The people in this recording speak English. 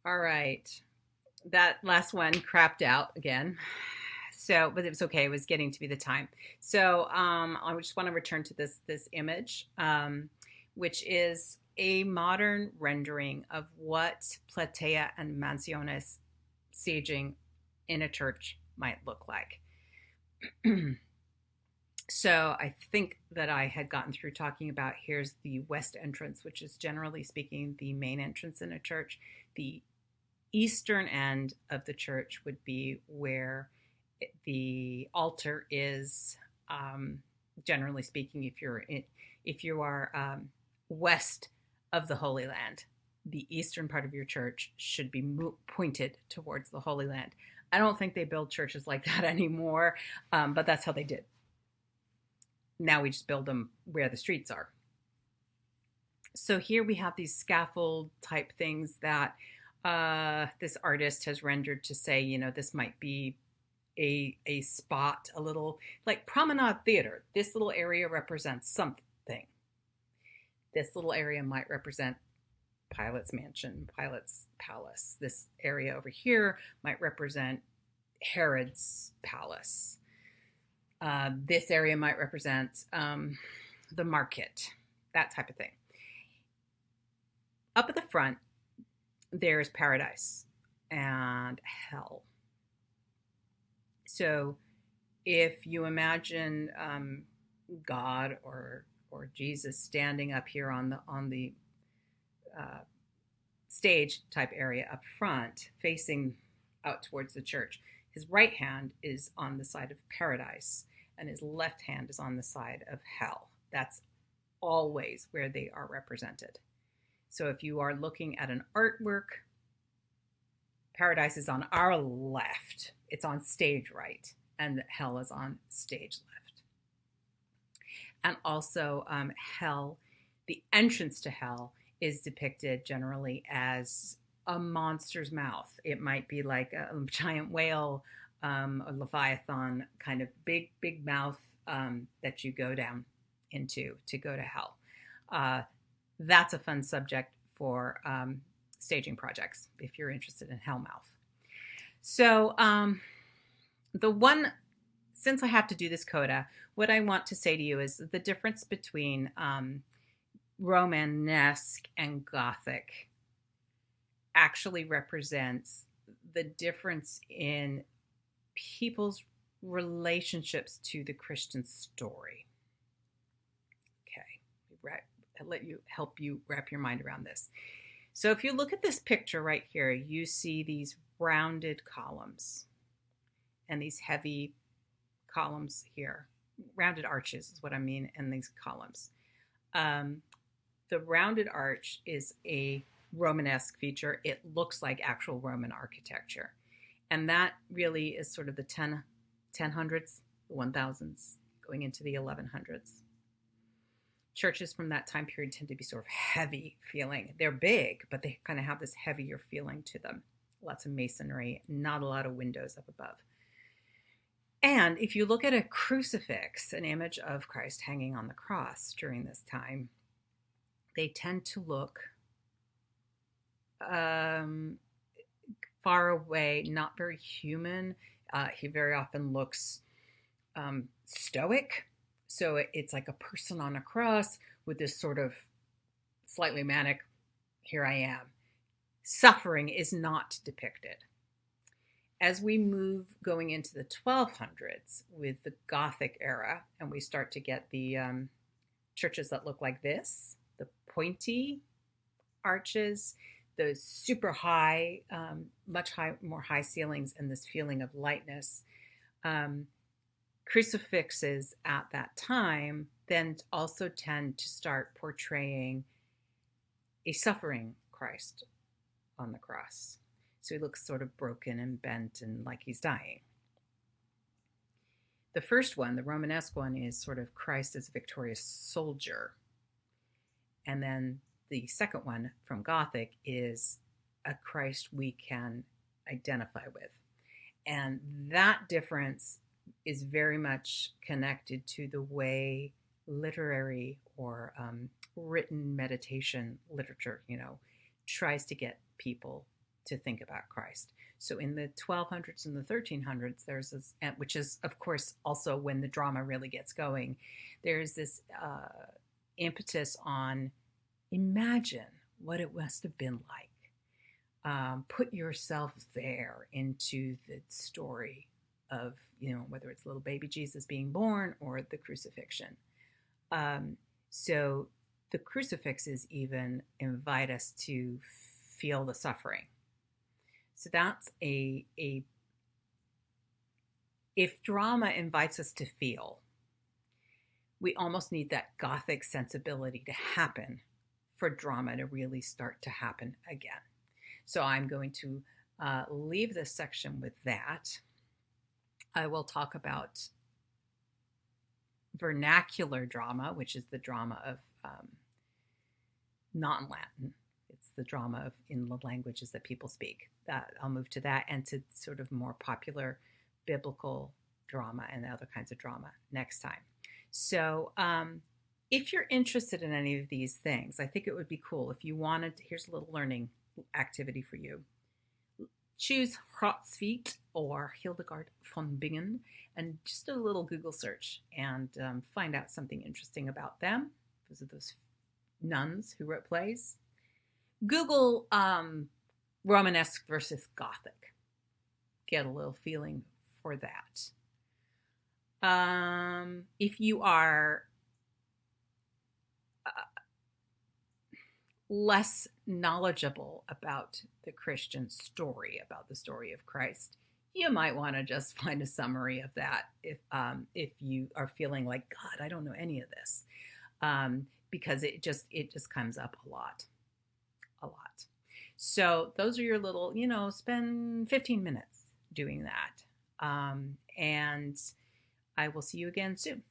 All right. That last one crapped out again. So, but it was okay. It was getting to be the time. So, I just want to return to this image, which is a modern rendering of what platea and mansiones staging in a church might look like. So I think that I had gotten through talking about here's the west entrance, which is generally speaking the main entrance in a church. The eastern end of the church would be where the altar is. Generally speaking, if you are west of the Holy Land, the eastern part of your church should be pointed towards the Holy Land. I don't think they build churches like that anymore, but that's how they did. Now we just build them where the streets are. So here we have these scaffold type things that this artist has rendered to say, this might be a spot, a little like Promenade Theater. This little area represents something. This little area might represent Pilate's mansion, Pilate's palace. This area over here might represent Herod's palace. This area might represent the market, that type of thing. Up at the front, there's paradise and hell. So if you imagine God or Jesus standing up here on the stage type area up front, facing out towards the church, his right hand is on the side of paradise and his left hand is on the side of hell. That's always where they are represented. So if you are looking at an artwork, paradise is on our left. It's on stage right, and hell is on stage left. And also hell, the entrance to hell is depicted generally as a monster's mouth. It might be like a giant whale, a leviathan, kind of big mouth that you go down into to go to hell. That's a fun subject for staging projects if you're interested in hellmouth. So since I have to do this coda, what I want to say to you is the difference between Romanesque and Gothic actually represents the difference in people's relationships to the Christian story. Okay, help you wrap your mind around this. So if you look at this picture right here, you see these rounded columns and these heavy columns here. Rounded arches is what I mean in these columns. The rounded arch is a Romanesque feature. It looks like actual Roman architecture. And that really is sort of the 1000s, the 1000s, going into the 1100s. Churches from that time period tend to be sort of heavy feeling. They're big, but they kind of have this heavier feeling to them. Lots of masonry, not a lot of windows up above. And if you look at a crucifix, an image of Christ hanging on the cross during this time, they tend to look far away, not very human. He very often looks stoic. So it's like a person on a cross with this sort of slightly manic, here I am. Suffering is not depicted. As we move going into the 1200s with the Gothic era, and we start to get the churches that look like this, the pointy arches, those super high, more high ceilings, and this feeling of lightness. Crucifixes at that time then also tend to start portraying a suffering Christ on the cross. So he looks sort of broken and bent and like he's dying. The first one, the Romanesque one, is sort of Christ as a victorious soldier. And then the second one from Gothic is a Christ we can identify with. And that difference is very much connected to the way literary or written meditation literature, tries to get people to think about Christ. So in the 1200s and the 1300s, there's this, which is, of course, also when the drama really gets going, there's this impetus on imagine what it must have been like. Put yourself there into the story of, whether it's little baby Jesus being born or the crucifixion. So the crucifixes even invite us to feel the suffering. So that's if drama invites us to feel, we almost need that Gothic sensibility to happen for drama to really start to happen again. So I'm going to leave this section with that. I will talk about vernacular drama, which is the drama of non-Latin. It's the drama in the languages that people speak. I'll move to that, and to sort of more popular biblical drama and other kinds of drama next time. So if you're interested in any of these things, I think it would be cool if you wanted to, here's a little learning activity for you. Choose Hrotsvik or Hildegard von Bingen and just do a little Google search and find out something interesting about them. Those are those nuns who wrote plays. Google Romanesque versus Gothic. Get a little feeling for that. If you are less knowledgeable about the Christian story, about the story of Christ, you might want to just find a summary of that if you are feeling like, God, I don't know any of this, because it just comes up a lot. So those are your little, spend 15 minutes doing that. And I will see you again soon.